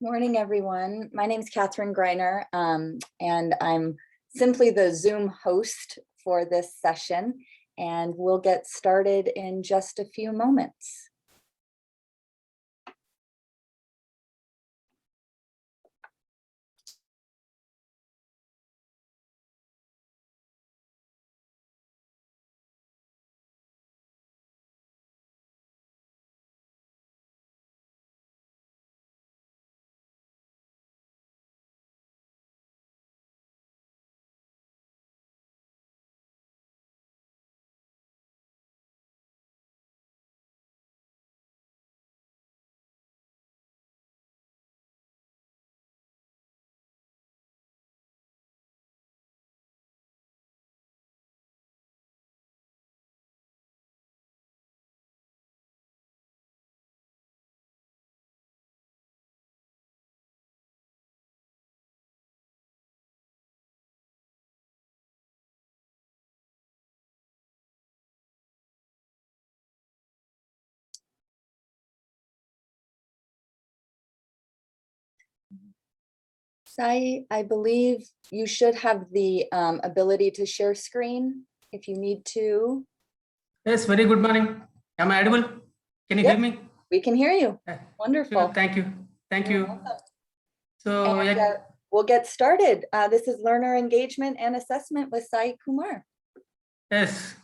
Morning, everyone. My name is Catherine Greiner, and I'm simply the Zoom host for this session, and we'll get started in just a few moments. Sai, I believe you should have the ability to share screen if you need to. Yes, very good morning. Am I audible? Can you hear me? We can hear you. Wonderful. Sure, thank you. Thank you. So And, we'll get started. This is Learner Engagement and Assessment with Sai Kumar. yes.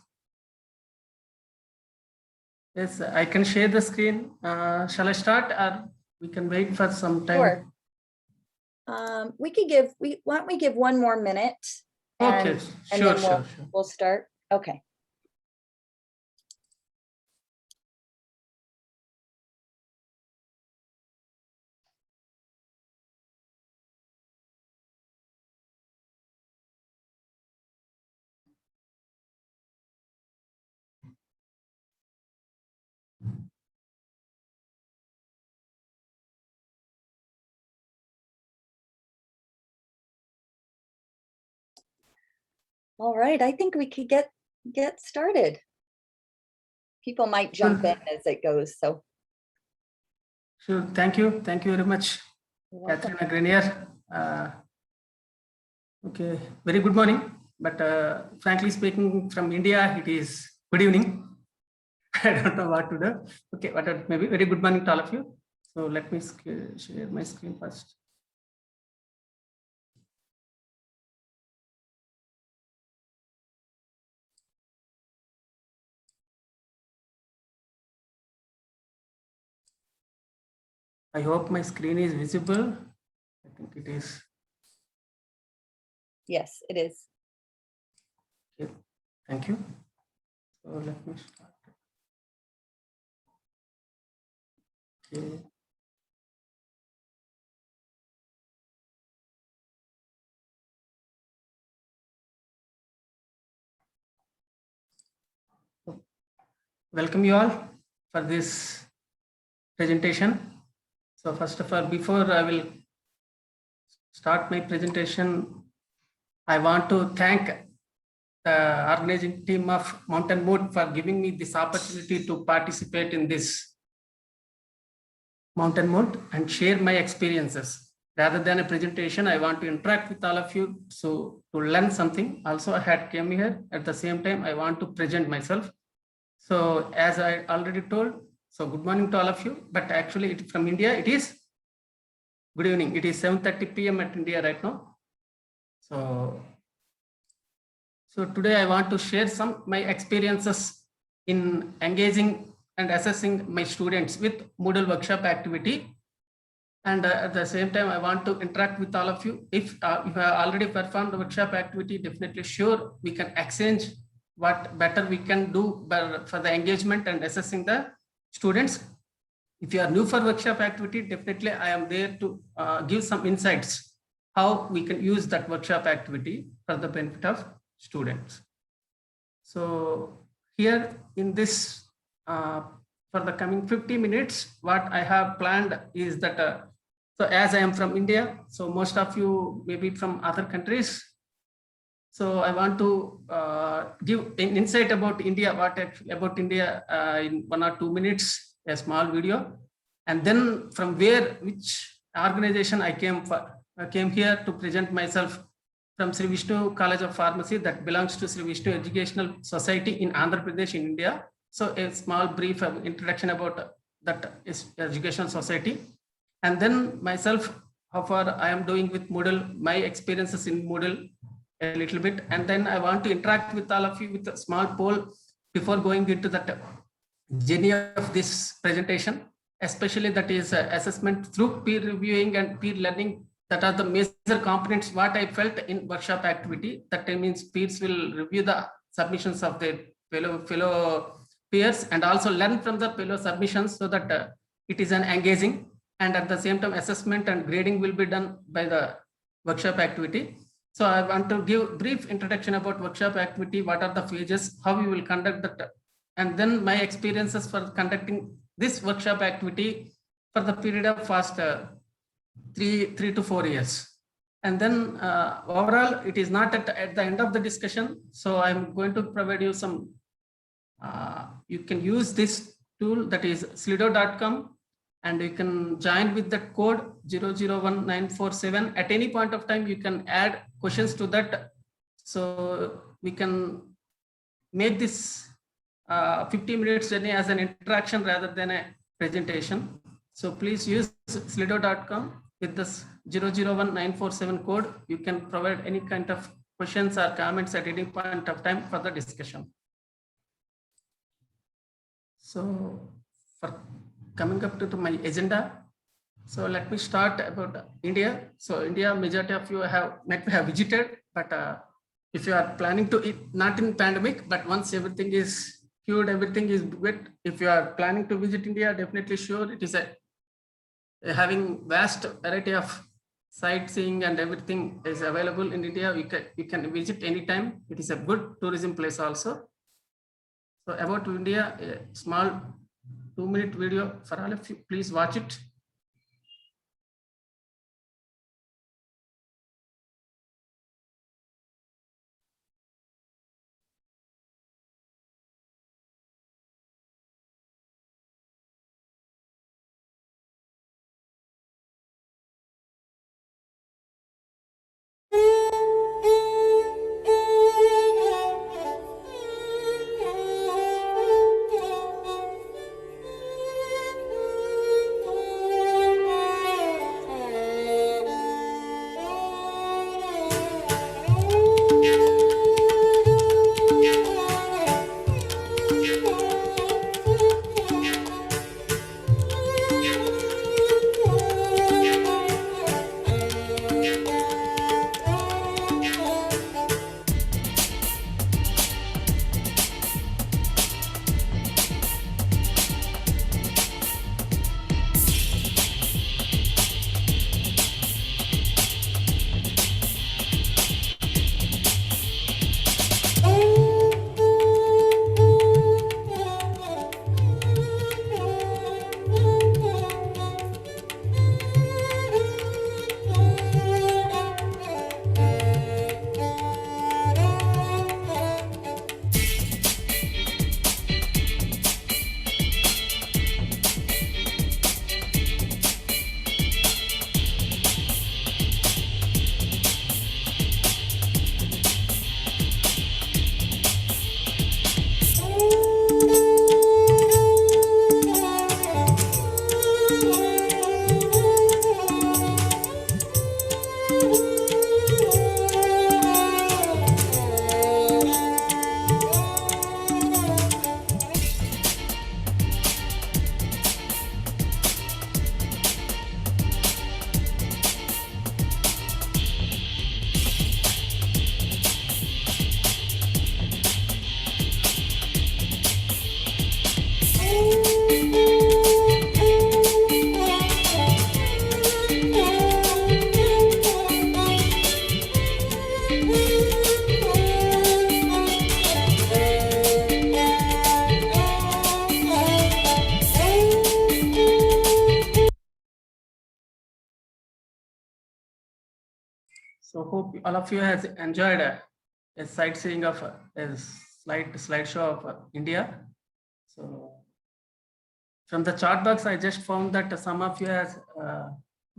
Yes, I can share the screen. Shall I start or we can wait for some time? Sure. Why don't we give one more minute? Okay, and sure, then sure. We'll start. Okay. All right, I think we could get started. People might jump in as it goes, so. Sure, thank you. Thank you very much, Catherine Greiner. Okay, very good morning. But frankly speaking, from India, it is good evening. I don't know what to do. Okay, maybe very good morning to all of you. So let me share my screen first. I hope my screen is visible. I think it is. Yes, it is. Okay, thank you. So let me start. Okay. Welcome you all for this presentation. So first of all, before I will start my presentation, I want to thank the organizing team of Mountain Mood for giving me this opportunity to participate in this Mountain Mood and share my experiences. Rather than a presentation, I want to interact with all of you. So to learn something, also I had came here. At the same time, I want to present myself. So as I already told, so good morning to all of you, but actually from India, it is good evening. It is 7:30 p.m. at India right now. So today I want to share some my experiences in engaging and assessing my students with Moodle workshop activity. And at the same time, I want to interact with all of you. If you have already performed the workshop activity, definitely sure we can exchange what better we can do for the engagement and assessing the students. If you are new for workshop activity, definitely I am there to give some insights how we can use that workshop activity for the benefit of students. So here in this, for the coming 50 minutes, what I have planned is that, so as I am from India, so most of you may be from other countries. So I want to give an insight about India, about India in 1 or 2 minutes, a small video. And then from which organization I came here to present myself from Sri Vishnu College of Pharmacy that belongs to Sri Vishnu Educational Society in Andhra Pradesh in India. So a small brief introduction about that is educational society. And then myself, how far I am doing with Moodle, my experiences in Moodle a little bit. And then I want to interact with all of you with a small poll before going into that journey of this presentation, especially that is assessment through peer reviewing and peer learning. That are the major components what I felt in workshop activity. That means peers will review the submissions of their fellow peers and also learn from the fellow submissions so that it is an engaging, and at the same time assessment and grading will be done by the workshop activity. So I want to give brief introduction about workshop activity, what are the phases, how we will conduct that, and then my experiences for conducting this workshop activity for the period of past 3 to 4 years. And then overall, it is not at the end of the discussion. So I'm going to provide you some, you can use this tool that is slido.com, and you can join with that code 001947. At any point of time, you can add questions to that. So we can make this 50 minutes journey as an interaction rather than a presentation. So please use slido.com. With this 001947 code, you can provide any kind of questions or comments at any point of time for the discussion. So for coming up to my agenda, so let me start about India. So India, majority of you might have visited, but if you are planning to, not in pandemic, but once everything is cured, everything is good. If you are planning to visit India, definitely sure it is having vast variety of sightseeing and everything is available in India. You can visit anytime. It is a good tourism place also. So about India, a small 2-minute video for all of you. Please watch it. So hope all of you has enjoyed a sightseeing of a slideshow of India. So from the chat box, I just found that some of you has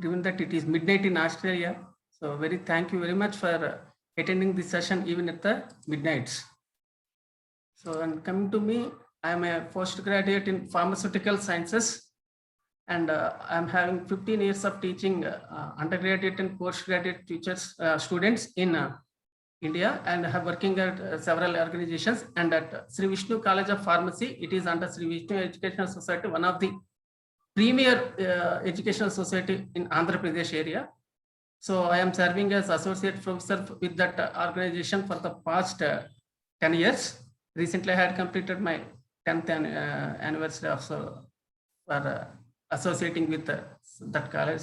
given that it is midnight in Australia. So thank you very much for attending this session even at the midnights. So, and coming to me, I am a postgraduate in pharmaceutical sciences, and I'm having 15 years of teaching undergraduate and postgraduate teachers, students in India, and have working at several organizations. And at Sri Vishnu College of Pharmacy, it is under Sri Vishnu Educational Society, one of the premier educational society in Andhra Pradesh area. So I am serving as associate professor with that organization for the past 10 years. Recently, I had completed my 10th anniversary of for associating with that college.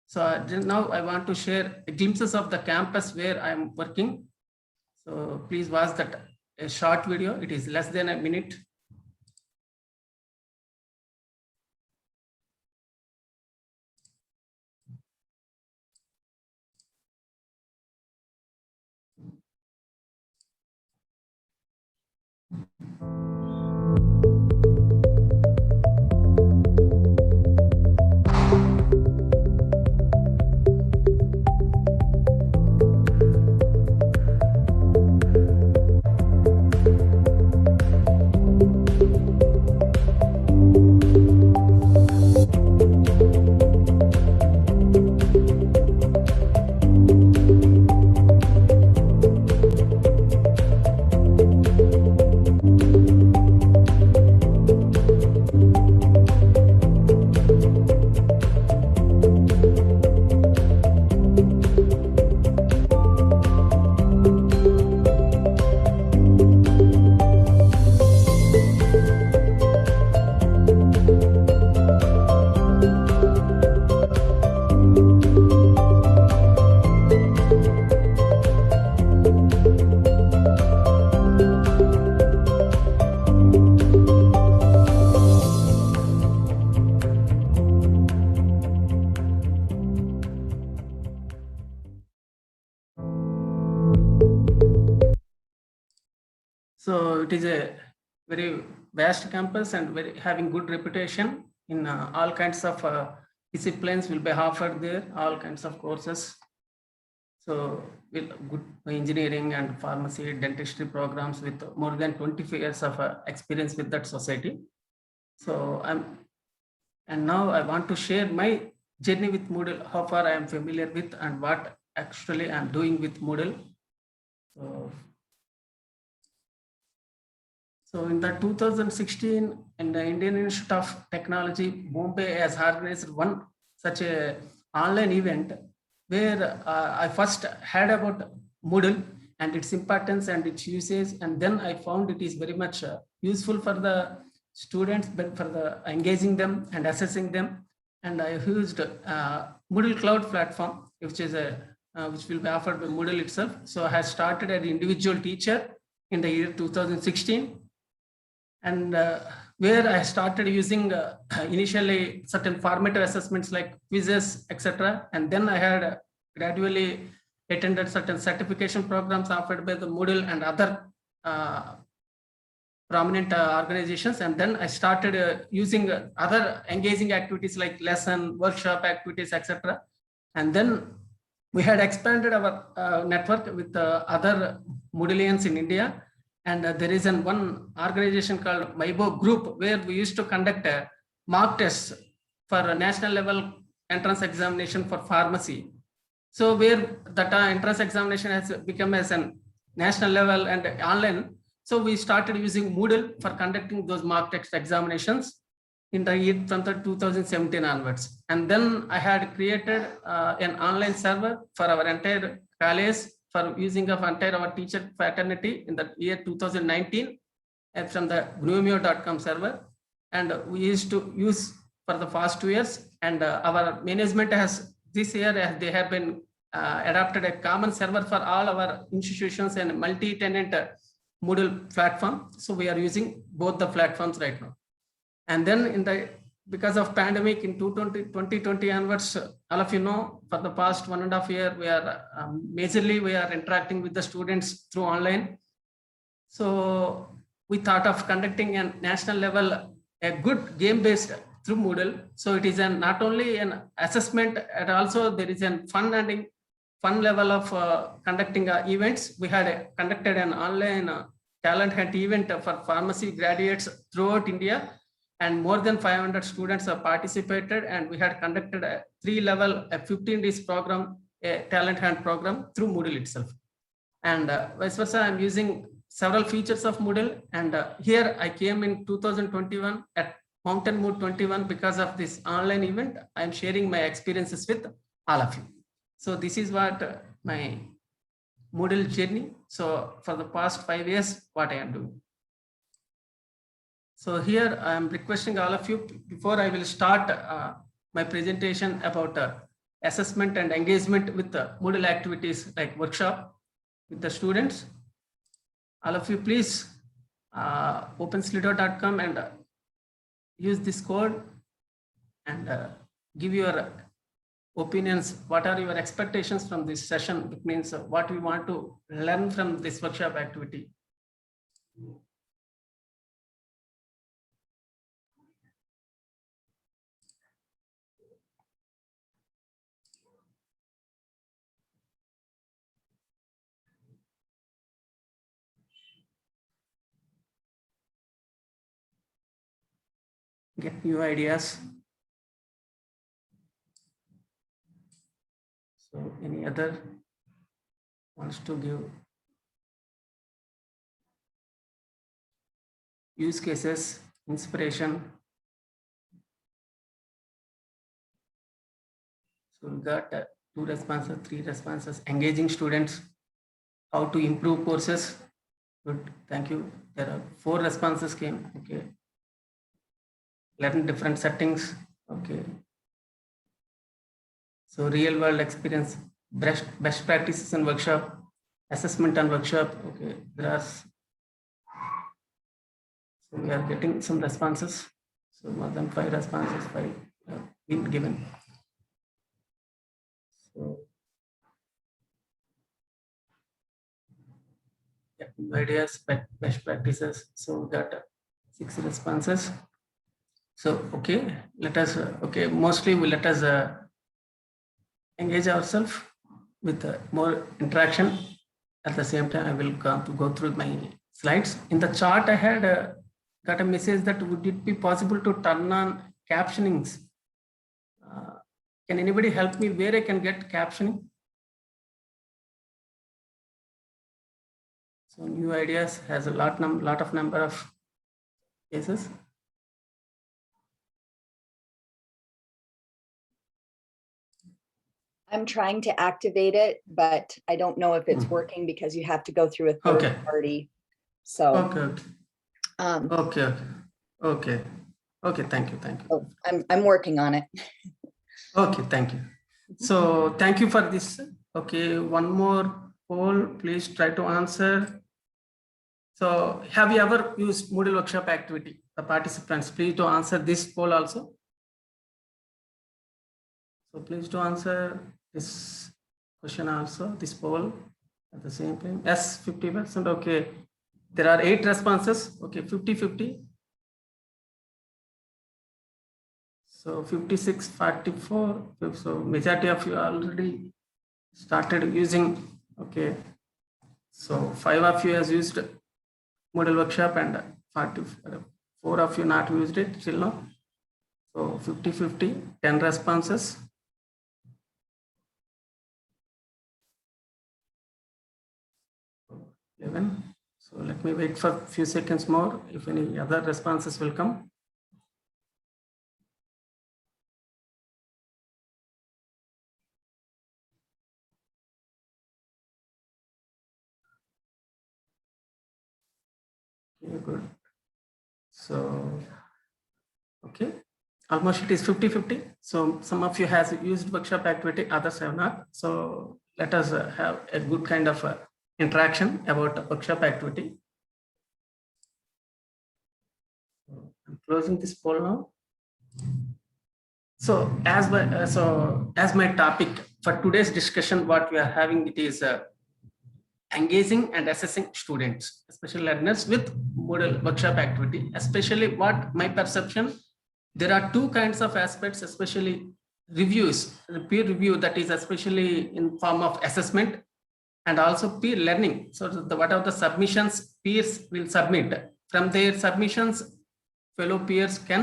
So now I want to share glimpses of the campus where I am working. So please watch that a short video. It is less than a minute. So it is a very vast campus and very having good reputation in all kinds of disciplines will be offered there, all kinds of courses. So with good engineering and pharmacy, dentistry programs with more than 25 years of experience with that society. So and now I want to share my journey with Moodle, how far I am familiar with and what actually I am doing with Moodle. So in the 2016, in the Indian Institute of Technology, Bombay has organized one such a online event where I first heard about Moodle and its importance and its usage, and then I found it is very much useful for the students, but for the engaging them and assessing them. And I used Moodle Cloud platform, which is which will be offered by Moodle itself. So I have started as an individual teacher in the year 2016. And where I started using initially certain formative assessments like quizzes, etc. And then I had gradually attended certain certification programs offered by the Moodle and other prominent organizations. And then I started using other engaging activities like lesson, workshop activities, etc. And then we had expanded our network with other Moodleians in India. And there is one organization called Maibo Group where we used to conduct mock tests for a national level entrance examination for pharmacy. So where that entrance examination has become as a national level and online. So we started using Moodle for conducting those mock test examinations in the year from the 2017 onwards. And then I had created an online server for our entire college for using of entire our teacher fraternity in the year 2019 from the gnomio.com server. And we used to use for the past 2 years. And our management has this year, they have been adopted a common server for all our institutions and multi-tenant Moodle platform. So we are using both the platforms right now. And then because of pandemic in 2020 onwards, all of you know, for the past 1.5 years, we are majorly we are interacting with the students through online. So we thought of conducting a national level, a good game-based through Moodle. So it is not only an assessment, and also there is a fun level of conducting events. We had conducted an online talent hunt event for pharmacy graduates throughout India, and more than 500 students have participated, and we had conducted a 3-level, a 15 days program, a talent hunt program through Moodle itself. And vice versa, I'm using several features of Moodle, and here I came in 2021 at Mountain Mood 21 because of this online event. I'm sharing my experiences with all of you. So this is what my Moodle journey. So for the past 5 years, what I am doing. So here I am requesting all of you, before I will start my presentation about assessment and engagement with the Moodle activities like workshop with the students, all of you please open slido.com and use this code and give your opinions. What are your expectations from this session? It means what we want to learn from this workshop activity. Get new ideas. So any other wants to give use cases, inspiration? So we got 2 responses, 3 responses. Engaging students, how to improve courses. Good, thank you. There are 4 responses came. Okay. Learn different settings. Okay. So real world experience, best practices and workshop, assessment and workshop. Okay. There are, so we are getting some responses. So more than 5 responses, 5 have been given. So ideas, best practices. So we got 6 responses. So okay, let us mostly we let us engage ourselves with more interaction. At the same time, I will go through my slides. In the chart, I had got a message that would it be possible to turn on captionings? Can anybody help me where I can get captioning? So new ideas has a lot of number of cases. I'm trying to activate it, but I don't know if it's working because you have to go through a third party. So okay, thank you. Oh, I'm working on it. Okay, thank you. So thank you for this. Okay, one more poll, please try to answer. So have you ever used Moodle workshop activity? The participants, please to answer this poll also. So please to answer this question also, this poll at the same time. Yes, 50%. Okay, there are 8 responses. Okay, 50-50. So 56-44. So majority of you already started using. Okay, so 5 of you has used Moodle workshop and 4 of you not used it till now. So 50-50, 10 responses. So let me wait for a few seconds more if any other responses will come. Okay, good. So, okay, almost it is 50-50. So some of you has used workshop activity, others have not. So let us have a good kind of interaction about workshop activity. I'm closing this poll now. So as my topic for today's discussion, what we are having, it is engaging and assessing students, especially learners with Moodle workshop activity. Especially what my perception, there are two kinds of aspects, especially reviews, peer review, that is especially in form of assessment, and also peer learning. So what are the submissions peers will submit? From their submissions, fellow peers can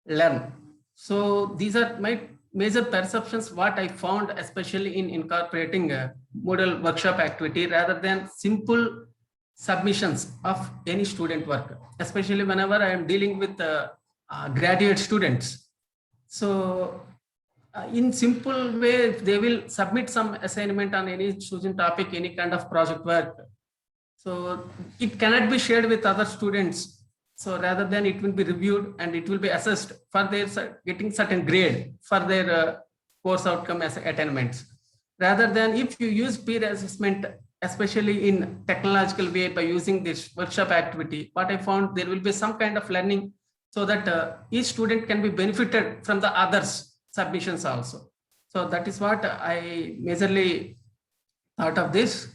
learn. So these are my major perceptions, what I found, especially in incorporating a Moodle workshop activity rather than simple submissions of any student work, especially whenever I am dealing with graduate students. So in simple way, they will submit some assignment on any chosen topic, any kind of project work. So it cannot be shared with other students. So rather than it will be reviewed and it will be assessed for their getting certain grade for their course outcome as attainments. Rather than if you use peer assessment, especially in technological way by using this workshop activity, what I found, there will be some kind of learning so that each student can be benefited from the others' submissions also. So that is what I majorly thought of this.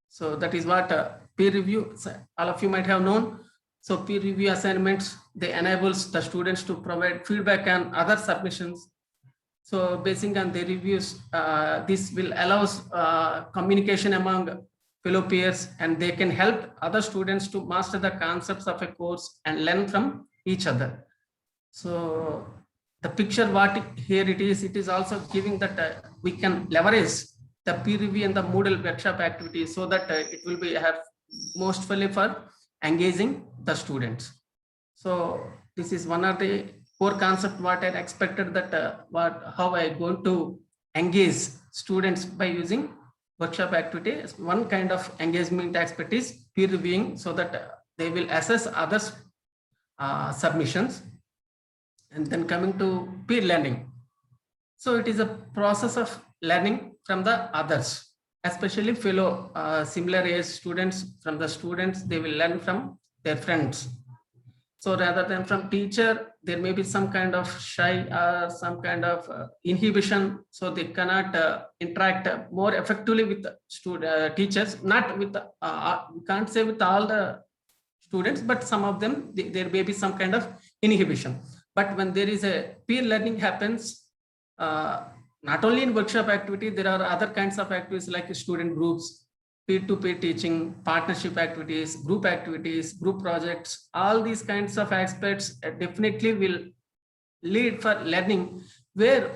So that is what peer review, all of you might have known. So peer review assignments, they enables the students to provide feedback on other submissions. So basing on their reviews, this will allows communication among fellow peers, and they can help other students to master the concepts of a course and learn from each other. So the picture what here it is also giving that we can leverage the peer review and the Moodle workshop activity so that it will be have mostly for engaging the students. So this is one of the core concept what I expected that how I going to engage students by using workshop activity. One kind of engagement aspect is peer reviewing so that they will assess others submissions. And then coming to peer learning. So it is a process of learning from the others, especially fellow similar age students. From the students, they will learn from their friends. So rather than from teacher, there may be some kind of shy or some kind of inhibition. So they cannot interact more effectively with the teachers, not with, we can't say with all the students, but some of them, there may be some kind of inhibition. But when there is a peer learning happens, not only in workshop activity, there are other kinds of activities like student groups, peer-to-peer teaching, partnership activities, group projects, all these kinds of aspects definitely will lead for learning, where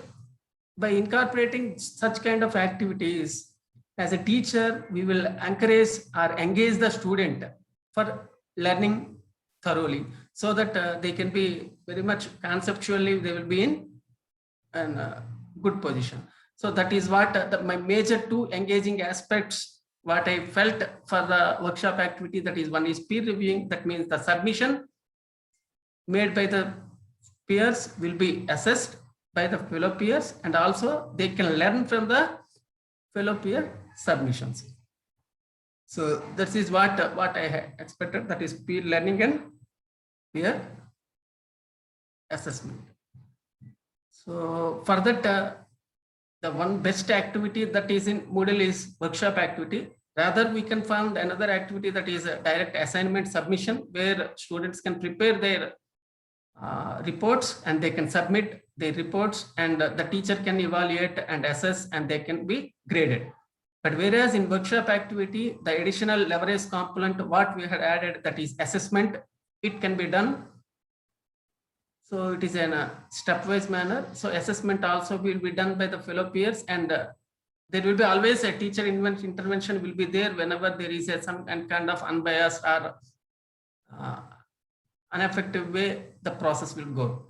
by incorporating such kind of activities, as a teacher, we will encourage or engage the student for learning thoroughly so that they can be very much conceptually, they will be in a good position. So that is what my major two engaging aspects what I felt for the workshop activity. That is, one is peer reviewing, that means the submission made by the peers will be assessed by the fellow peers, and also they can learn from the fellow peer submissions. So this is what I had expected, that is peer learning and peer assessment. So for that, the one best activity that is in Moodle is workshop activity. Rather, we can find another activity that is a direct assignment submission, where students can prepare their reports and they can submit their reports, and the teacher can evaluate and assess, and they can be graded. But whereas in workshop activity, the additional leverage component what we had added, that is assessment, it can be done. So it is in a stepwise manner. So assessment also will be done by the fellow peers, and there will be always a teacher intervention will be there whenever there is some kind of unbiased or ineffective way the process will go.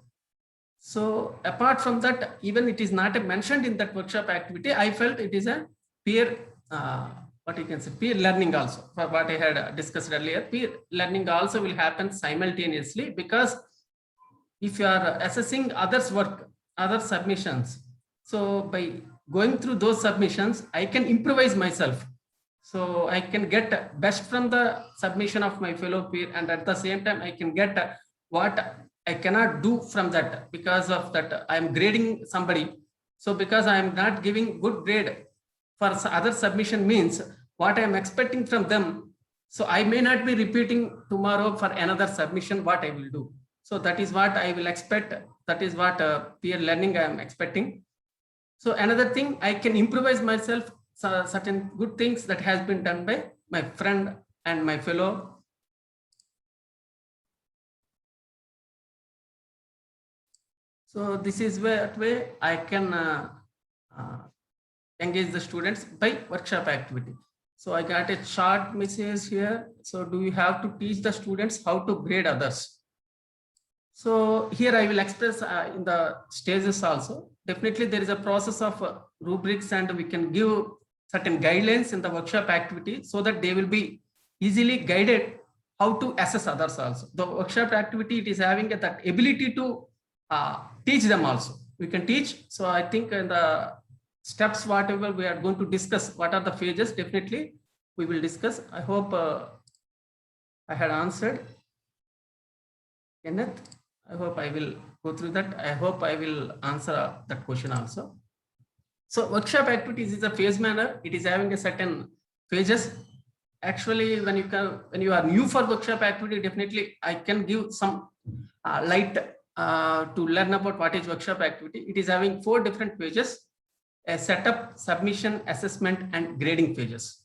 So apart from that, even it is not mentioned in that workshop activity, I felt it is a peer, what you can say, peer learning also. For what I had discussed earlier, peer learning also will happen simultaneously, because if you are assessing others' work, other submissions, so by going through those submissions, I can improvise myself. So I can get best from the submission of my fellow peer, and at the same time, I can get what I cannot do from that. Because of that, I am grading somebody. So because I am not giving good grade for other submission means what I am expecting from them. So I may not be repeating tomorrow for another submission what I will do. So that is what I will expect that is what peer learning I am expecting. So another thing, I can improvise myself certain good things that has been done by my friend and my fellow. So this is way I can engage the students by workshop activity. So I got a short message here. So do you have to teach the students how to grade others? So here I will express in the stages also. Definitely there is a process of rubrics, and we can give certain guidelines in the workshop activity so that they will be easily guided how to assess others also. The workshop activity, it is having that ability to teach them also. We can teach. So I think in the steps, whatever we are going to discuss, what are the phases, definitely we will discuss. I hope I had answered. Kenneth, I hope I will go through that. I hope I will answer that question also. So workshop activities is a phase manner. It is having a certain phases. Actually, when you are new for workshop activity, definitely I can give some light to learn about what is workshop activity. It is having 4 different phases: a setup, submission, assessment, and grading phases.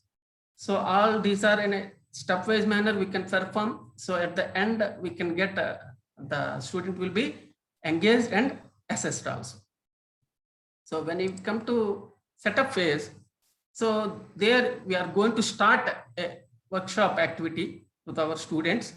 So all these are in a stepwise manner we can perform. So at the end, we can get the student will be engaged and assessed also. So when you come to setup phase, so there we are going to start a workshop activity with our students.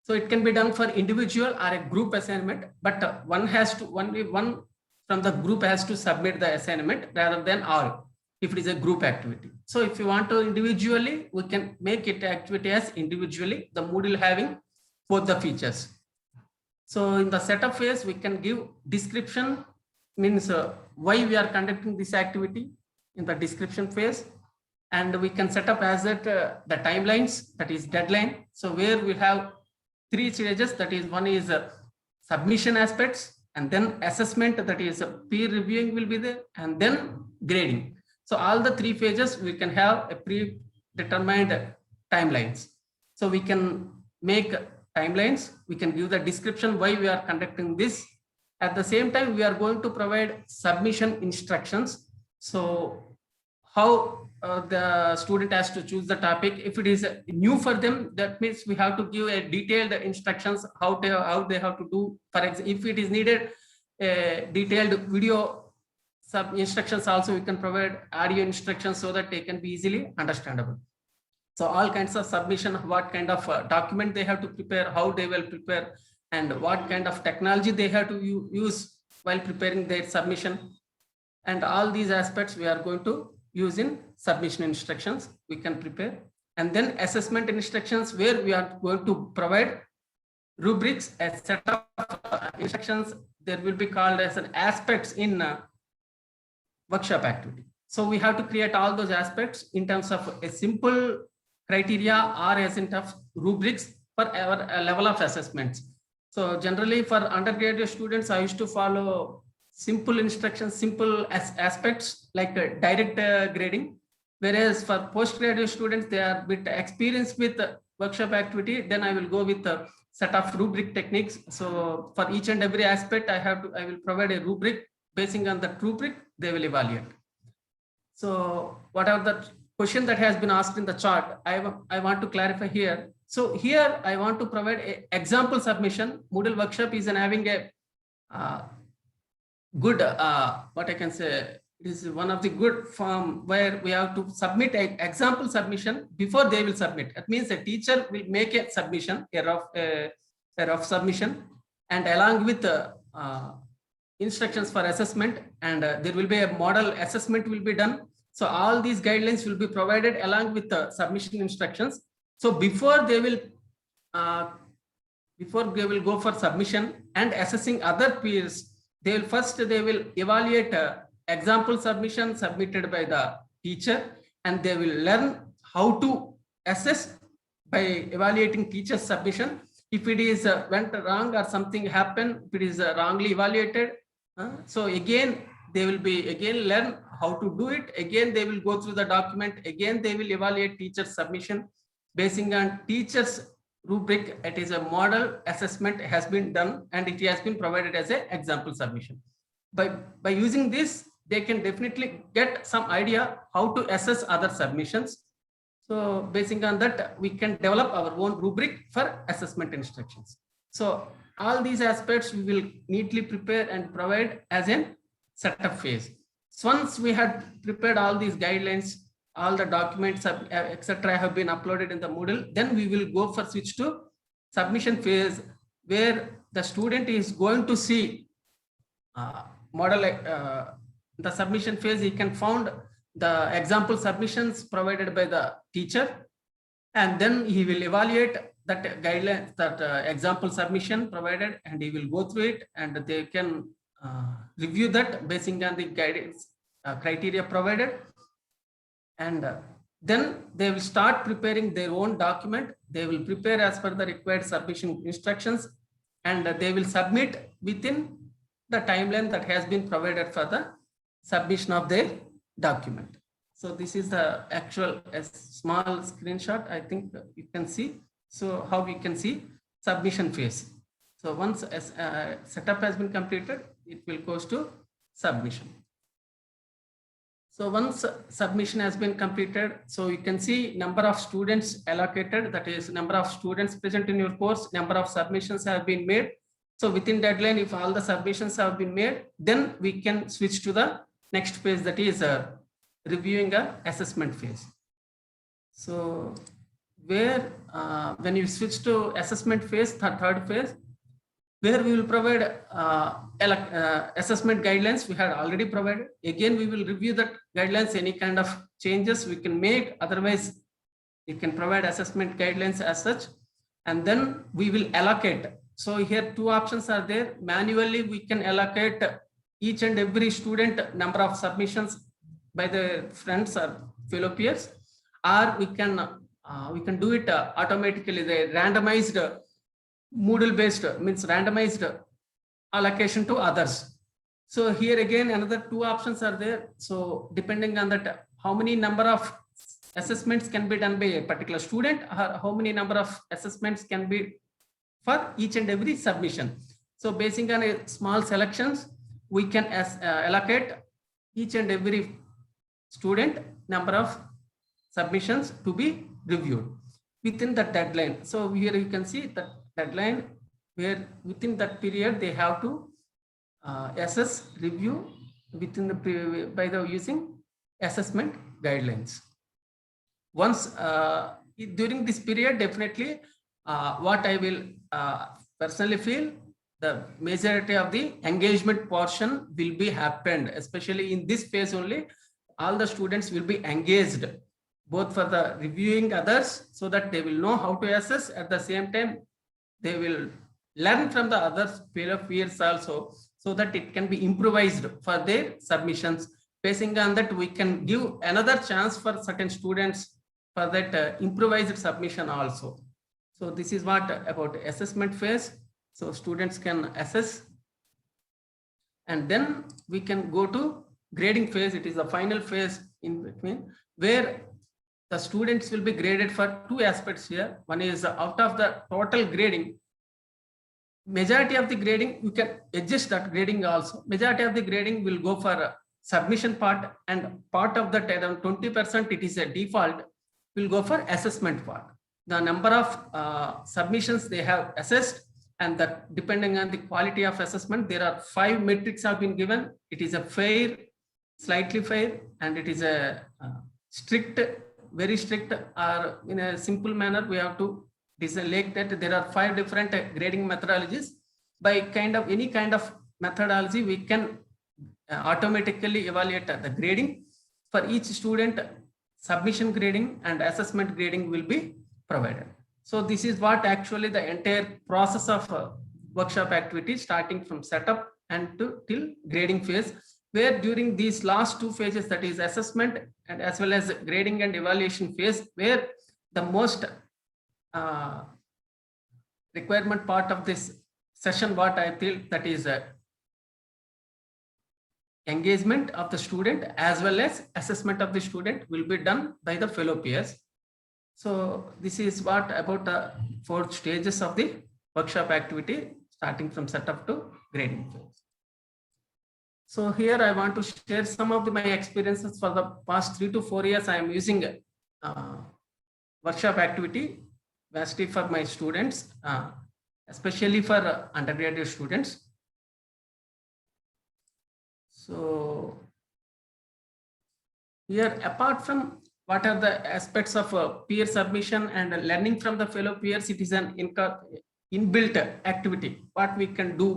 So it can be done for individual or a group assignment, but only one from the group has to submit the assignment rather than all, if it is a group activity. So if you want to individually, we can make it activity as individually, the Moodle having both the features. So in the setup phase, we can give description, means why we are conducting this activity in the description phase. And we can set up as it the timelines, that is deadline. So where we have 3 stages, that is one is submission aspects, and then assessment, that is peer reviewing will be there, and then grading. So all the 3 phases we can have a predetermined timelines. So we can make timelines, we can give the description why we are conducting this. At the same time, we are going to provide submission instructions. So how the student has to choose the topic. If it is new for them, that means we have to give a detailed instructions how they have to do. For example, if it is needed a detailed video sub instructions, also we can provide audio instructions so that they can be easily understandable. So all kinds of submission, what kind of document they have to prepare, how they will prepare, and what kind of technology they have to use while preparing their submission. And all these aspects we are going to use in submission instructions we can prepare. And then assessment instructions, where we are going to provide rubrics, a set of instructions. There will be called as an aspects in workshop activity. So we have to create all those aspects in terms of a simple criteria or as in terms of rubrics for our level of assessments. So generally for undergraduate students, I used to follow simple instructions, simple aspects like direct grading. Whereas for postgraduate students, they are a bit experienced with workshop activity. Then I will go with a set of rubric techniques. So for each and every aspect, I will provide a rubric. Basing on that rubric, they will evaluate. So whatever the question that has been asked in the chart, I want to clarify here. So here I want to provide an example submission. Moodle workshop is having a good, what I can say, is one of the good form where we have to submit an example submission before they will submit. That means a teacher will make a submission, a rough submission, and along with instructions for assessment, and there will be a model assessment will be done. So all these guidelines will be provided along with the submission instructions. So before they will go for submission and assessing other peers, they will evaluate example submission submitted by the teacher, and they will learn how to assess by evaluating teacher's submission. If it is went wrong or something happened, if it is wrongly evaluated, so again they will be learn how to do it. Again they will go through the document. Again they will evaluate teacher's submission. Basing on teacher's rubric, it is a model assessment has been done and it has been provided as an example submission. By using this, they can definitely get some idea how to assess other submissions. So basing on that, we can develop our own rubric for assessment instructions. So all these aspects we will neatly prepare and provide as a setup phase. So once we had prepared all these guidelines, all the documents, etc. have been uploaded in the Moodle, then we will go for switch to submission phase, where the student is going to see model. The submission phase, he can found the example submissions provided by the teacher, and then he will evaluate that guideline, that example submission provided, and he will go through it, and they can review that basing on the guidance criteria provided. And then they will start preparing their own document. They will prepare as per the required submission instructions, and they will submit within the timeline that has been provided for the submission of their document. So this is the actual small screenshot, I think you can see. So how we can see submission phase. So once setup has been completed, it will goes to submission. So once submission has been completed, so you can see number of students allocated, that is number of students present in your course, number of submissions have been made. So within deadline, if all the submissions have been made, then we can switch to the next phase, that is reviewing a assessment phase. So where when you switch to assessment phase, third phase, where we will provide assessment guidelines we had already provided. Again, we will review that guidelines, any kind of changes we can make. Otherwise, you can provide assessment guidelines as such, and then we will allocate. So here two options are there. Manually, we can allocate each and every student number of submissions by the friends or fellow peers, or we can do it automatically. The randomized Moodle based means randomized allocation to others. So here again, another two options are there. So depending on that, how many number of assessments can be done by a particular student, or how many number of assessments can be for each and every submission. So basing on a small selections, we can allocate each and every student number of submissions to be reviewed within the deadline. So here you can see that deadline, where within that period they have to assess, review within the by the using assessment guidelines. Once during this period, definitely what I will personally feel, the majority of the engagement portion will be happened, especially in this phase only. All the students will be engaged, both for the reviewing others, so that they will know how to assess. At the same time, they will learn from the other peers also, so that it can be improvised for their submissions. Basing on that, we can give another chance for certain students for that improvised submission also. So this is what about assessment phase. So students can assess, and then we can go to grading phase. It is the final phase in between, where the students will be graded for two aspects here. One is out of the total grading, majority of the grading, you can adjust that grading also. Majority of the grading will go for submission part, and part of that around 20%, it is a default, will go for assessment part. The number of submissions they have assessed, and that depending on the quality of assessment, there are 5 metrics have been given. It is a fair, slightly fair, and it is a strict, very strict, or in a simple manner. We have to like that there are 5 different grading methodologies. By any kind of methodology, we can automatically evaluate the grading for each student. Submission grading and assessment grading will be provided. So this is what actually the entire process of workshop activity, starting from setup and till grading phase, where during these last 2 phases, that is assessment and as well as grading and evaluation phase, where the most requirement part of this session, what I feel, that is engagement of the student as well as assessment of the student will be done by the fellow peers. So this is what about the 4 stages of the workshop activity, starting from setup to grading phase. So here I want to share some of my experiences for the past 3 to 4 years. I am using workshop activity vastly for my students, especially for undergraduate students. So here, apart from what are the aspects of peer submission and learning from the fellow peers, it is an inbuilt activity. What we can do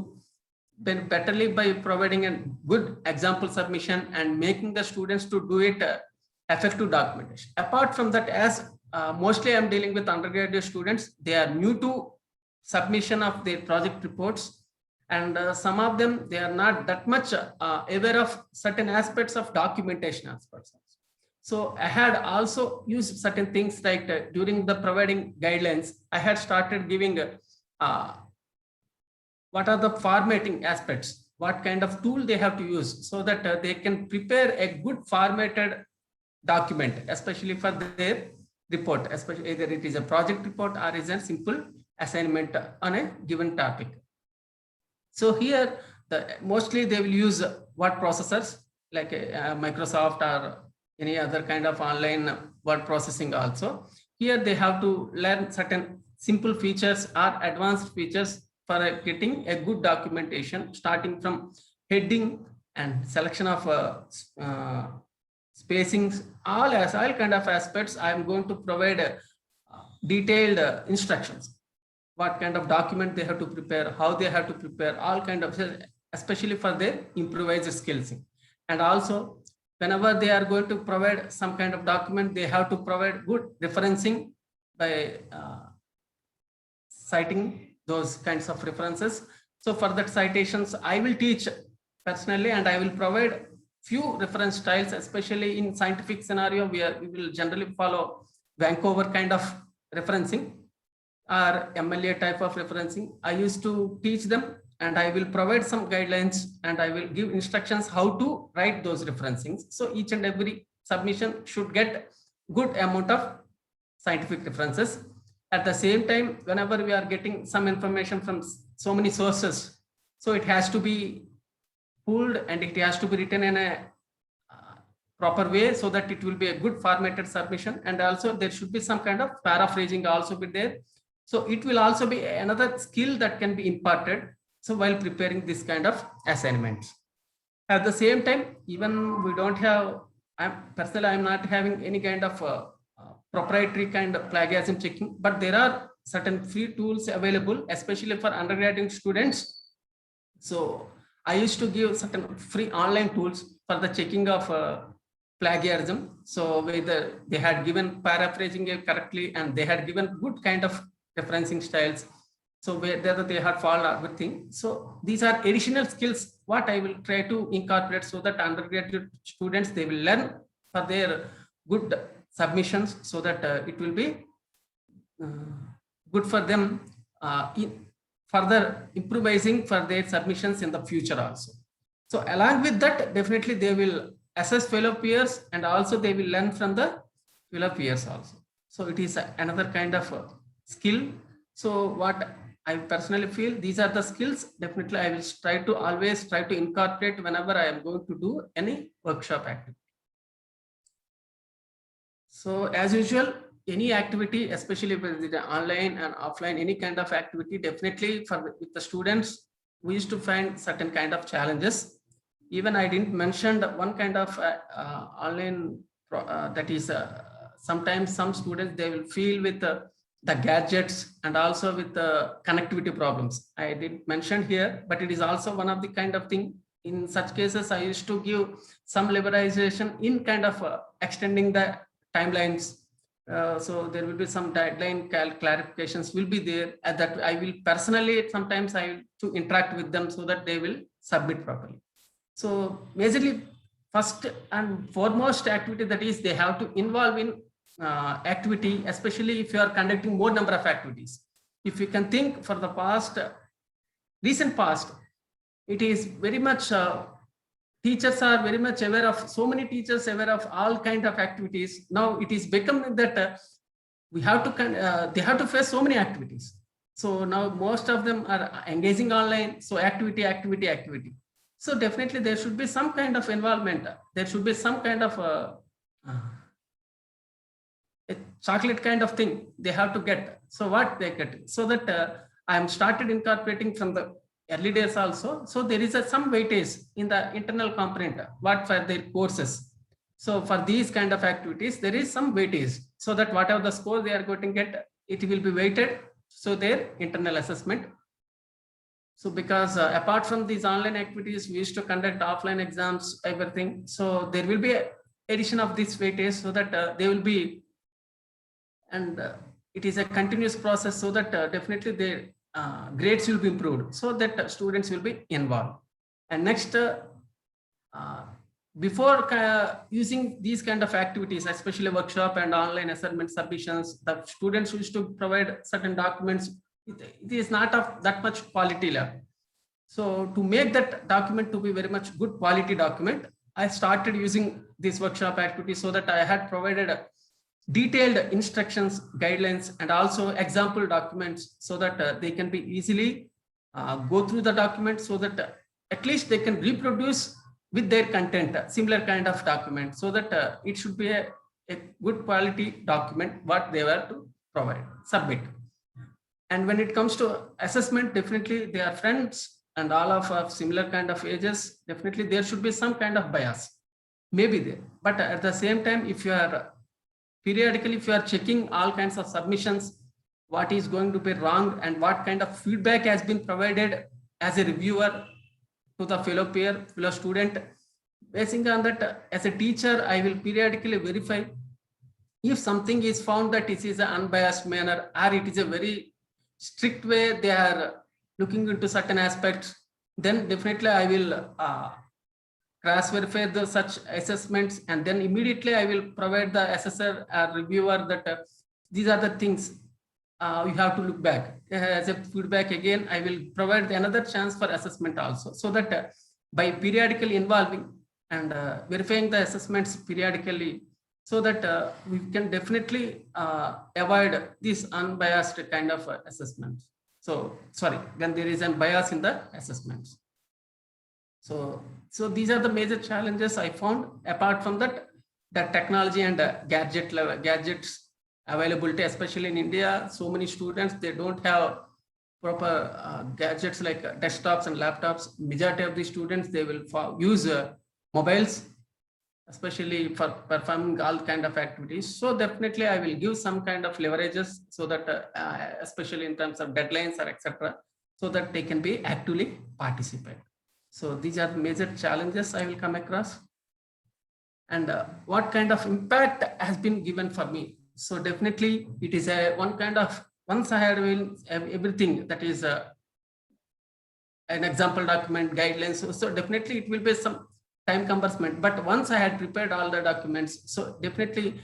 then betterly by providing a good example submission and making the students to do it effective documentation. Apart from that, as mostly I'm dealing with undergraduate students, they are new to submission of their project reports, and some of them, they are not that much aware of certain aspects of documentation aspects. So I had also used certain things like during the providing guidelines, I had started giving what are the formatting aspects, what kind of tool they have to use so that they can prepare a good formatted document, especially for their report, especially either it is a project report or is a simple assignment on a given topic. So here, mostly they will use word processors like Microsoft or any other kind of online word processing also. Here they have to learn certain simple features or advanced features for getting a good documentation, starting from heading and selection of spacings, all kind of aspects. I am going to provide detailed instructions, what kind of document they have to prepare, how they have to prepare, all kind of, especially for their improvised skills. And also, whenever they are going to provide some kind of document, they have to provide good referencing by citing those kinds of references. So for that citations, I will teach personally, and I will provide few reference styles, especially in scientific scenario, we will generally follow Vancouver kind of referencing or MLA type of referencing. I used to teach them, and I will provide some guidelines, and I will give instructions how to write those referencings. So each and every submission should get good amount of scientific references. At the same time, whenever we are getting some information from so many sources, so it has to be pulled and it has to be written in a proper way so that it will be a good formatted submission. And also there should be some kind of paraphrasing also be there. So it will also be another skill that can be imparted. So while preparing this kind of assignments, at the same time, even we don't have, I'm not having any kind of proprietary kind of plagiarism checking, but there are certain free tools available, especially for undergraduate students. So I used to give certain free online tools for the checking of plagiarism. So whether they had given paraphrasing it correctly and they had given good kind of referencing styles. So whether they had followed everything. So these are additional skills what I will try to incorporate so that undergraduate students, they will learn for their good submissions, so that it will be good for them in further improvising for their submissions in the future also. So along with that, definitely they will assess fellow peers, and also they will learn from the fellow peers also. So it is another kind of skill. So what I personally feel, these are the skills definitely I will always try to incorporate whenever I am going to do any workshop activity. So as usual, any activity, especially with the online and offline, any kind of activity, definitely with the students, we used to find certain kind of challenges. Even I didn't mention one kind of online that is sometimes some students, they will feel with the gadgets and also with the connectivity problems. I didn't mention here, but it is also one of the kind of thing. In such cases, I used to give some liberalization in kind of extending the timelines. So there will be some deadline clarifications will be there, and that I will personally, sometimes I will to interact with them so that they will submit properly. So majorly, first and foremost activity, that is they have to involve in activity, especially if you are conducting more number of activities. If you can think for the recent past, it is very much teachers are very much aware of, so many teachers aware of all kind of activities. Now it is become that we have to, they have to face so many activities. So now most of them are engaging online. So activity. So definitely there should be some kind of involvement. There should be some kind of a chocolate kind of thing they have to get. So what they get, so that I am started incorporating from the early days also. So there is some weightage in the internal component, what for their courses. So for these kind of activities, there is some weightage, so that whatever the score they are going to get, it will be weighted. So their internal assessment. So because apart from these online activities, we used to conduct offline exams, everything. So there will be a addition of this weightage, so that they will be, and it is a continuous process, so that definitely their grades will be improved, so that students will be involved. And next, before using these kind of activities, especially workshop and online assignment submissions, the students used to provide certain documents. It is not of that much quality level. So to make that document to be very much good quality document, I started using this workshop activity, so that I had provided detailed instructions, guidelines, and also example documents, so that they can be easily go through the document, so that at least they can reproduce with their content similar kind of document, so that it should be a good quality document what they were to provide, submit. And when it comes to assessment, definitely they are friends and all of similar kind of ages. Definitely there should be some kind of bias, maybe there. But at the same time, if you are periodically, if you are checking all kinds of submissions, what is going to be wrong and what kind of feedback has been provided as a reviewer to the fellow peer, fellow student, basing on that, as a teacher, I will periodically verify if something is found that it is an unbiased manner, or it is a very strict way they are looking into certain aspects, then definitely I will cross verify the such assessments, and then immediately I will provide the assessor or reviewer that these are the things you have to look back as a feedback. Again, I will provide another chance for assessment also, so that by periodically involving and verifying the assessments periodically, so that we can definitely avoid this unbiased kind of assessments. So sorry, when there is a bias in the assessments. So these are the major challenges I found. Apart from that, the technology and gadgets availability, especially in India, so many students, they don't have proper gadgets like desktops and laptops. Majority of the students, they will use mobiles, especially for performing all kind of activities. So definitely I will give some kind of leverages, so that especially in terms of deadlines or etc., so that they can be actively participate. So these are the major challenges I will come across. And what kind of impact has been given for me? So definitely it is a one kind of, once I had everything, that is an example document, guidelines. So definitely it will be some time conversion. But once I had prepared all the documents, so definitely,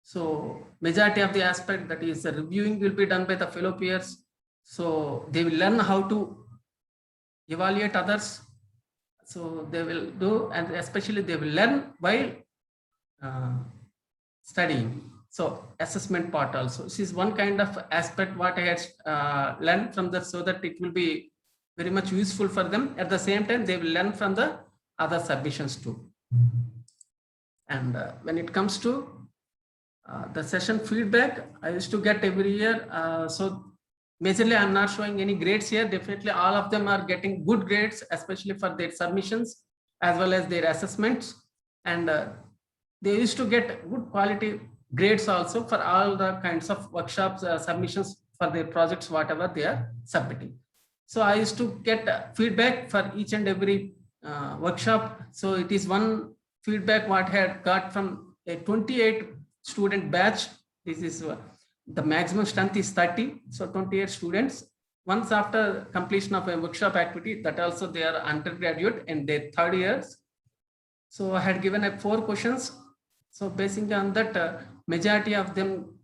so majority of the aspect, that is reviewing, will be done by the fellow peers. So they will learn how to evaluate others. So they will do, and especially they will learn while studying. So assessment part also, this is one kind of aspect what I had learned from that, so that it will be very much useful for them. At the same time, they will learn from the other submissions too. And when it comes to the session feedback, I used to get every year. So majorly, I'm not showing any grades here. Definitely, all of them are getting good grades, especially for their submissions as well as their assessments. And they used to get good quality grades also for all the kinds of workshops, submissions for their projects, whatever they are submitting. So I used to get feedback for each and every workshop. So it is one feedback what I had got from a 28 student batch. This is the maximum strength is 30. So 28 students. Once after completion of a workshop activity, that also they are undergraduate in their third years. So I had given 4 questions. So basing on that, majority of them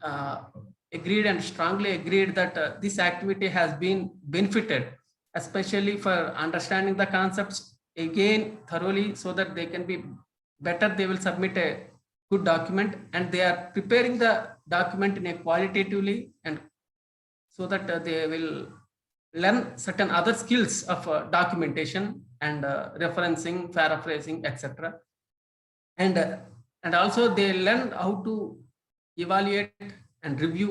agreed and strongly agreed that this activity has been benefited, especially for understanding the concepts again thoroughly, so that they can be better. They will submit a good document, and they are preparing the document in a qualitatively, and so that they will learn certain other skills of documentation and referencing, paraphrasing, etc. And also they learn how to evaluate and review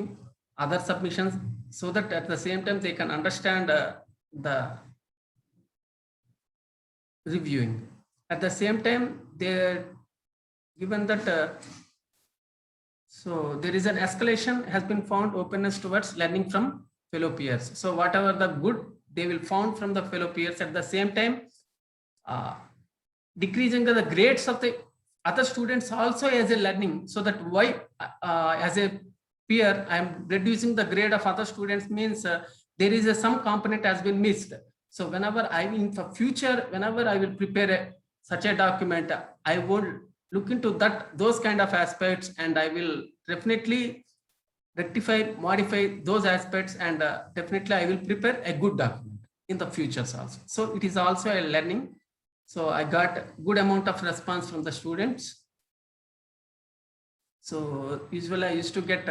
other submissions, so that at the same time they can understand the reviewing. At the same time, they given that so there is an escalation has been found, openness towards learning from fellow peers. So whatever the good they will found from the fellow peers, at the same time decreasing the grades of the other students also as a learning, so that why as a peer I am reducing the grade of other students means there is some component has been missed. So whenever I in the future, whenever I will prepare such a document, I will look into those kind of aspects, and I will definitely rectify, modify those aspects, and definitely I will prepare a good document in the futures also. So it is also a learning. So I got good amount of response from the students. So usually I used to get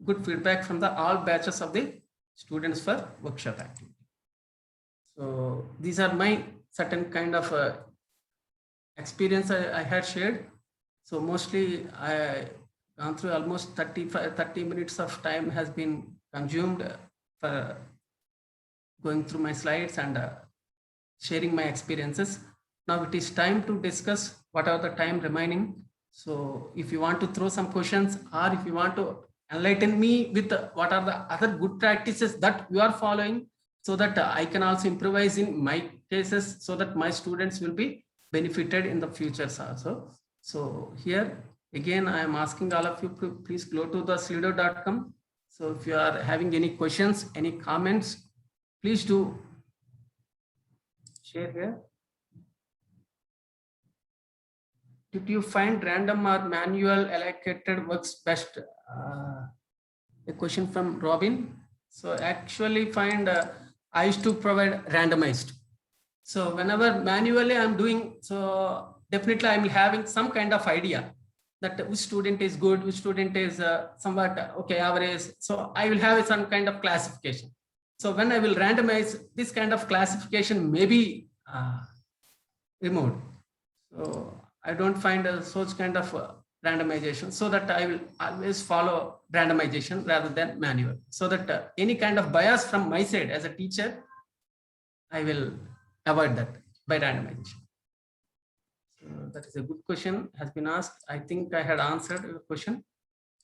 good feedback from the all batches of the students for workshop activity. So these are my certain kind of experience I had shared. So mostly I gone through almost 30 minutes of time has been consumed for going through my slides and sharing my experiences. Now it is time to discuss what are the time remaining. So if you want to throw some questions, or if you want to enlighten me with what are the other good practices that you are following, so that I can also improvise in my cases, so that my students will be benefited in the futures also. So here again, I am asking all of you to please go to the slido.com. So if you are having any questions, any comments, please do share here. Did you find random or manual allocated works best? A question from Robin. So actually find I used to provide randomized. So whenever manually I'm doing, so definitely I'm having some kind of idea that which student is good, which student is somewhat okay, average. So I will have some kind of classification. So when I will randomize, this kind of classification may be removed. So I don't find such kind of randomization, so that I will always follow randomization rather than manual, so that any kind of bias from my side as a teacher, I will avoid that by randomization. So that is a good question has been asked. I think I had answered your question.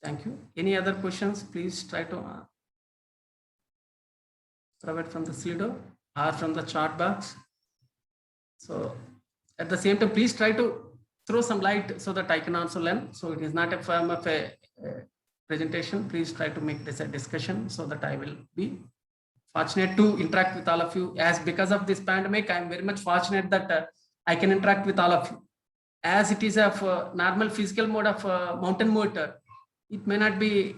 Thank you. Any other questions? Please try to provide from the Slido or from the chat box. So at the same time, please try to throw some light so that I can also learn. So it is not a form of a presentation. Please try to make this a discussion, so that I will be fortunate to interact with all of you. As because of this pandemic, I am very much fortunate that I can interact with all of you. As it is a normal physical mode of mountain mode, it may not be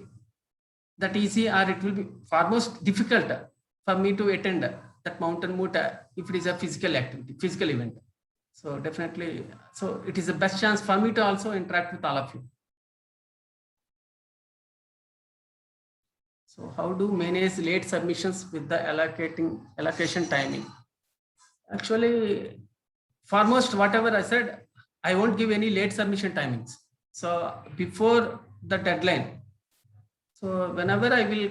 that easy, or it will be far most difficult for me to attend that mountain mode if it is a physical activity, physical event. So definitely, so it is the best chance for me to also interact with all of you. So how do manage late submissions with the allocation timing? Actually, for most whatever I said, I won't give any late submission timings. So before the deadline, so whenever I will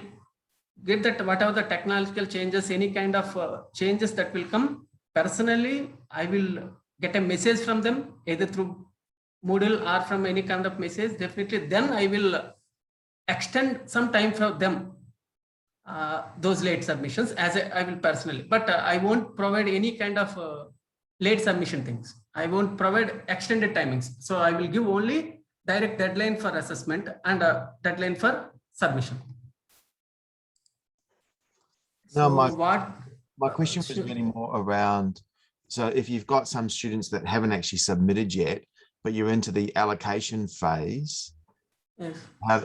get that whatever the technological changes, any kind of changes that will come, personally, I will get a message from them, either through Moodle or from any kind of message. Definitely, then I will extend some time for them, those late submissions, as I will personally. But I won't provide any kind of late submission things. I won't provide extended timings. So I will give only direct deadline for assessment and a deadline for submission. No, So my question was really more around, so if you've got some students that haven't actually submitted yet, but you're into the allocation phase, yes.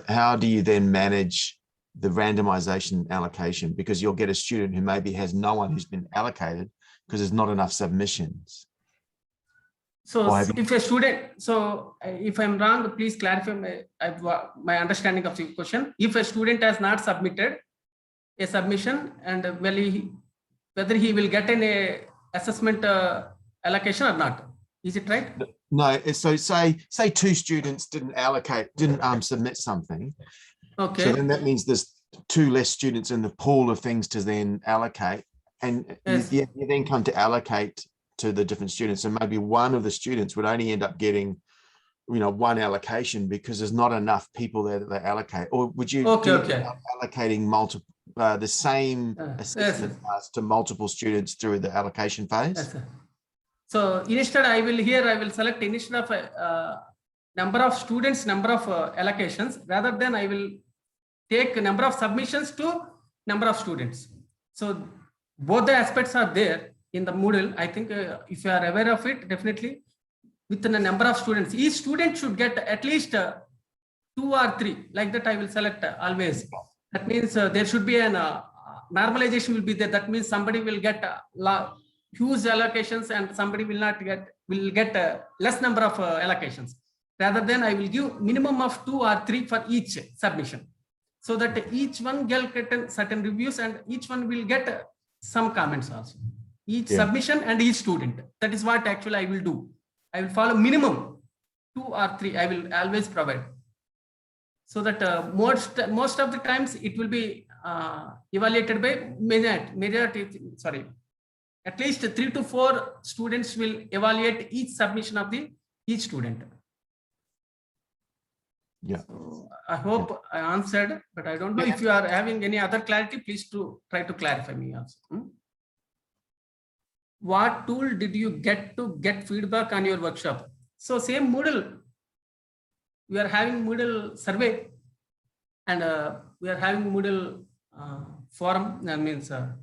How do you then manage the randomization allocation? Because you'll get a student who maybe has no one who's been allocated because there's not enough submissions. So Or have you- if a student, so if I'm wrong, please clarify my understanding of the question. If a student has not submitted a submission and whether he will get an assessment allocation or not, is it right? No, so say two students didn't submit something. Okay. So then that means there's two less students in the pool of things to then allocate. And Yes. you then come to allocate to the different students. And maybe one of the students would only end up getting, one allocation because there's not enough people there that they allocate. Or would you Okay, do you okay. end up allocating multiple the same Yes, assessment class to multiple students through the allocation phase? Yes, sir. So instead, I will select instead of number of students, number of allocations, rather than I will take number of submissions to number of students. So both the aspects are there in the Moodle. I think if you are aware of it, definitely within a number of students, each student should get at least 2 or 3, like that I will select always. That means there should be an normalization will be there. That means somebody will get huge allocations and somebody will get less number of allocations. Rather than I will give minimum of 2 or 3 for each submission, so that each one will get certain reviews and each one will get some comments also. Each submission and each student. That is what actually I will do. I will follow minimum 2 or 3. I will always provide. So that most of the times it will be evaluated by majority. Sorry, at least 3 to 4 students will evaluate each submission of each student. Yeah. So I hope I answered, but I don't know if you are having any other clarity. Please try to clarify me also. What tool did you get to get feedback on your workshop? So same Moodle. We are having Moodle survey, and we are having Moodle forum. That means not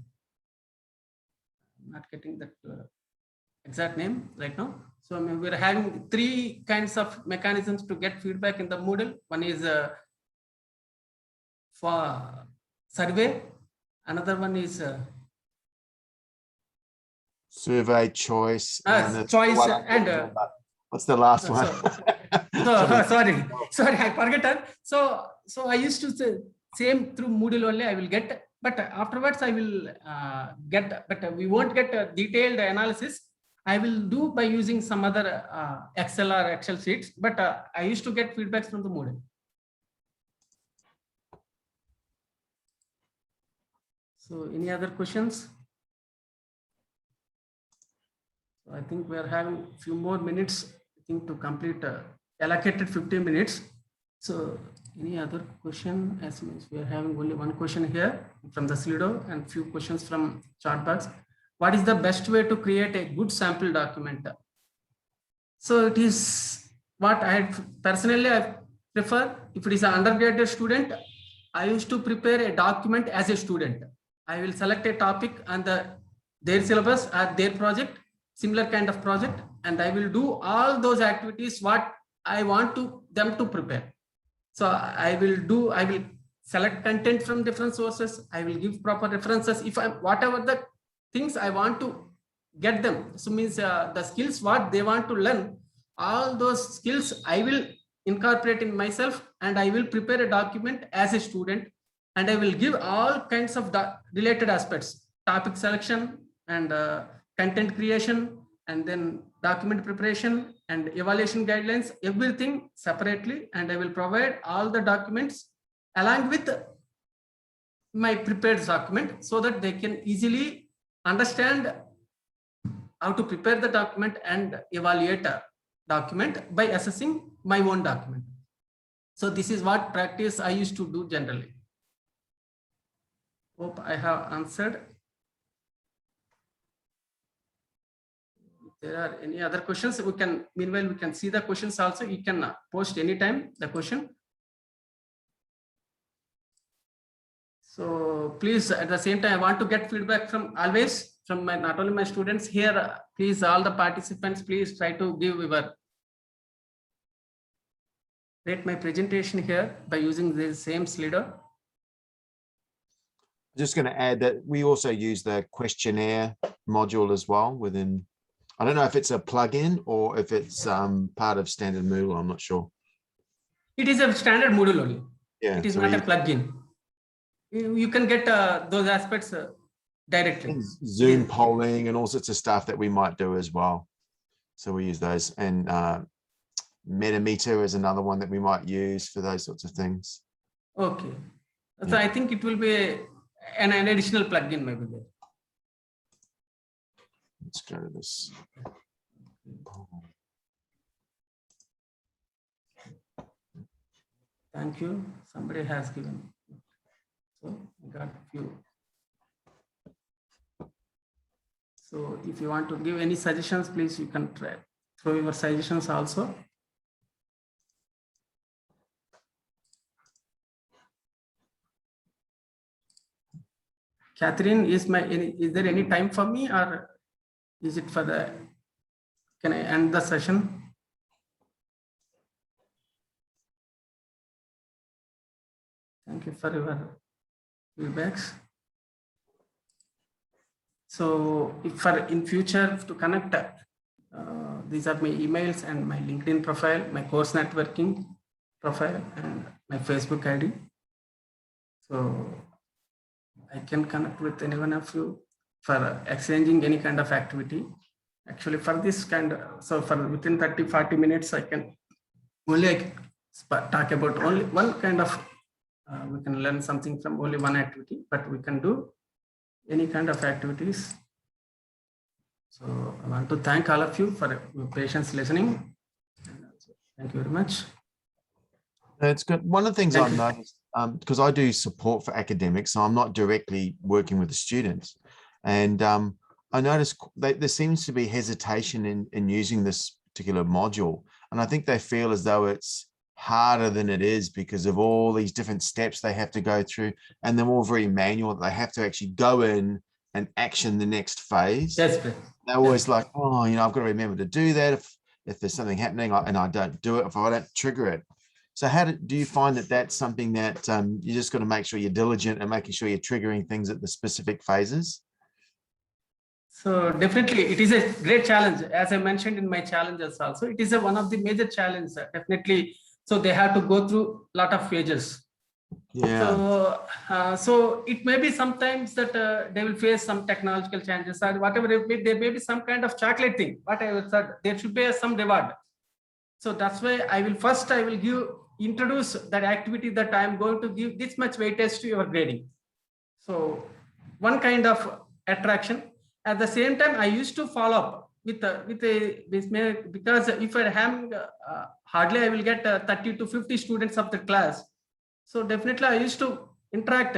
getting that exact name right now. So we are having 3 kinds of mechanisms to get feedback in the Moodle. One is for survey. Another one is survey, choice, choice, and what's the last one? Sorry, I forgot that. So I used to say same through Moodle only I will get, but afterwards I will get, but we won't get a detailed analysis. I will do by using some other Excel or Excel sheets, but I used to get feedbacks from the Moodle. So any other questions? So I think we are having a few more minutes, I think, to complete allocated 15 minutes. So any other question? As means we are having only one question here from the Slido and few questions from chat box. What is the best way to create a good sample document? So it is what I prefer. If it is an undergraduate student, I used to prepare a document as a student. I will select a topic on their syllabus or their project, similar kind of project, and I will do all those activities what I want them to prepare. So I will select content from different sources. I will give proper references. If whatever the things I want to get them, so means the skills what they want to learn, all those skills I will incorporate in myself, and I will prepare a document as a student, and I will give all kinds of related aspects, topic selection and content creation, and then document preparation and evaluation guidelines, everything separately, and I will provide all the documents along with my prepared document so that they can easily understand how to prepare the document and evaluate a document by assessing my own document. So this is what practice I used to do generally. Hope I have answered. If there are any other questions, meanwhile we can see the questions also. You can post anytime the question. So please, at the same time, I want to get feedback from not only my students here, please, all the participants, please try to rate my presentation here by using the same Slido. Just going to add that we also use the questionnaire module as well within I don't know if it's a plugin or if it's part of standard Moodle. I'm not sure. It is a standard Moodle only. Yeah, It is so not a we- plugin. You can get those aspects directly. and Zoom polling and all sorts of stuff that we might do as well. So we use those, and Metameter is another one that we might use for those sorts of things. Okay. So Yeah. I think it will be an additional plugin maybe there. Let's go to this. Thank you. Somebody has given. So we got a few. So if you want to give any suggestions, please, you can try, throw your suggestions also. Catherine, is there any time for me, or is it for the, can I end the session? Thank you for your feedbacks. So if for in future to connect, these are my emails and my LinkedIn profile, my course networking profile, and my Facebook ID. So I can connect with any one of you for exchanging any kind of activity. Actually, for this kind of, so for within 30-40 minutes, I can only talk about only one kind of, we can learn something from only one activity, but we can do any kind of activities. So I want to thank all of you for your patience listening. Thank you very much. It's good. One of the things Thank I've you. noticed, because I do support for academics, so I'm not directly working with the students. And I noticed that there seems to be hesitation in using this particular module. And I think they feel as though it's harder than it is because of all these different steps they have to go through. And they're all very manual. They have to actually go in and action the next phase. Yes, please. They're always like, oh, you know, I've got to remember to do that. If there's something happening and I don't do it, if I don't trigger it. So how do you find that that's something that you just got to make sure you're diligent and making sure you're triggering things at the specific phases? So definitely it is a great challenge. As I mentioned in my challenges also, it is one of the major challenges, definitely. So they have to go through a lot of phases. Yeah. So it may be sometimes that they will face some technological changes or whatever it may, there may be some kind of chocolate thing. But I said there should be some reward. So that's why I will introduce that activity that I am going to give this much weightage to your grading. So one kind of attraction. At the same time, I used to follow up because if I have hardly I will get 30 to 50 students of the class. So definitely I used to interact.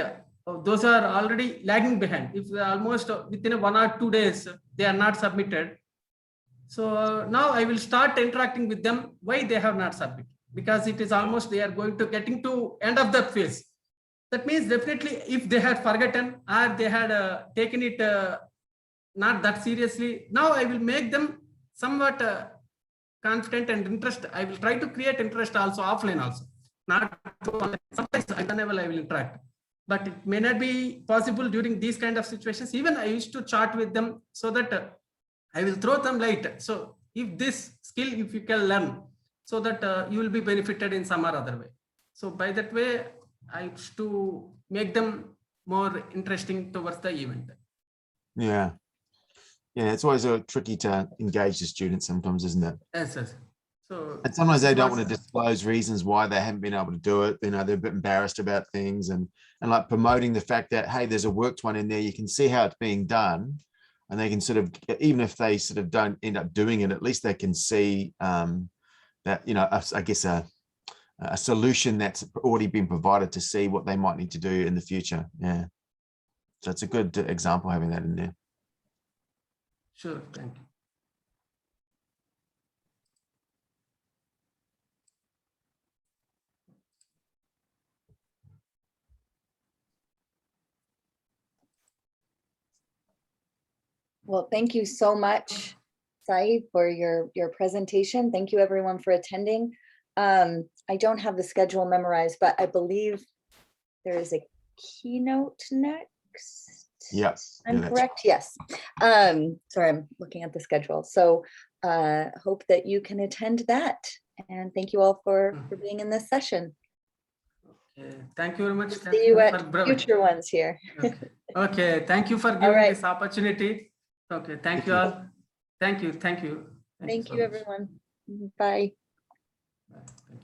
Those are already lagging behind. If almost within 1 or 2 days, they are not submitted. So now I will start interacting with them why they have not submitted, because it is almost they are going to getting to end of the phase. That means definitely if they had forgotten or they had taken it not that seriously, now I will make them somewhat confident and interest. I will try to create interest also offline also. Not sometimes at the level I will interact, but it may not be possible during these kind of situations. Even I used to chat with them so that I will throw them light. So if this skill, if you can learn, so that you will be benefited in some or other way. So by that way, I used to make them more interesting towards the event. Yeah. Yeah, it's always tricky to engage the students sometimes, isn't it? Yes, yes. So, and sometimes they don't want to disclose reasons why they haven't been able to do it. You know, they're a bit embarrassed about things and like promoting the fact that, hey, there's a worked one in there. You can see how it's being done. And they can sort of, even if they sort of don't end up doing it, at least they can see that, you know, I guess a solution that's already been provided to see what they might need to do in the future. Yeah. So it's a good example having that in there. Sure, thank you. Well, thank you so much, Sai, for your presentation. Thank you everyone for attending. I don't have the schedule memorized, but I believe there is a keynote next. Yep. I'm that's- correct, yes. Sorry, I'm looking at the schedule. So hope that you can attend that. And thank you all for being in this session. Okay, thank you very much. We'll see you Catherine, at for brevity. future ones here. Okay. Okay, thank you for giving right. this opportunity. Okay, thank you all. Thank you. Thank so you, much. everyone. Bye. Bye. Thank you.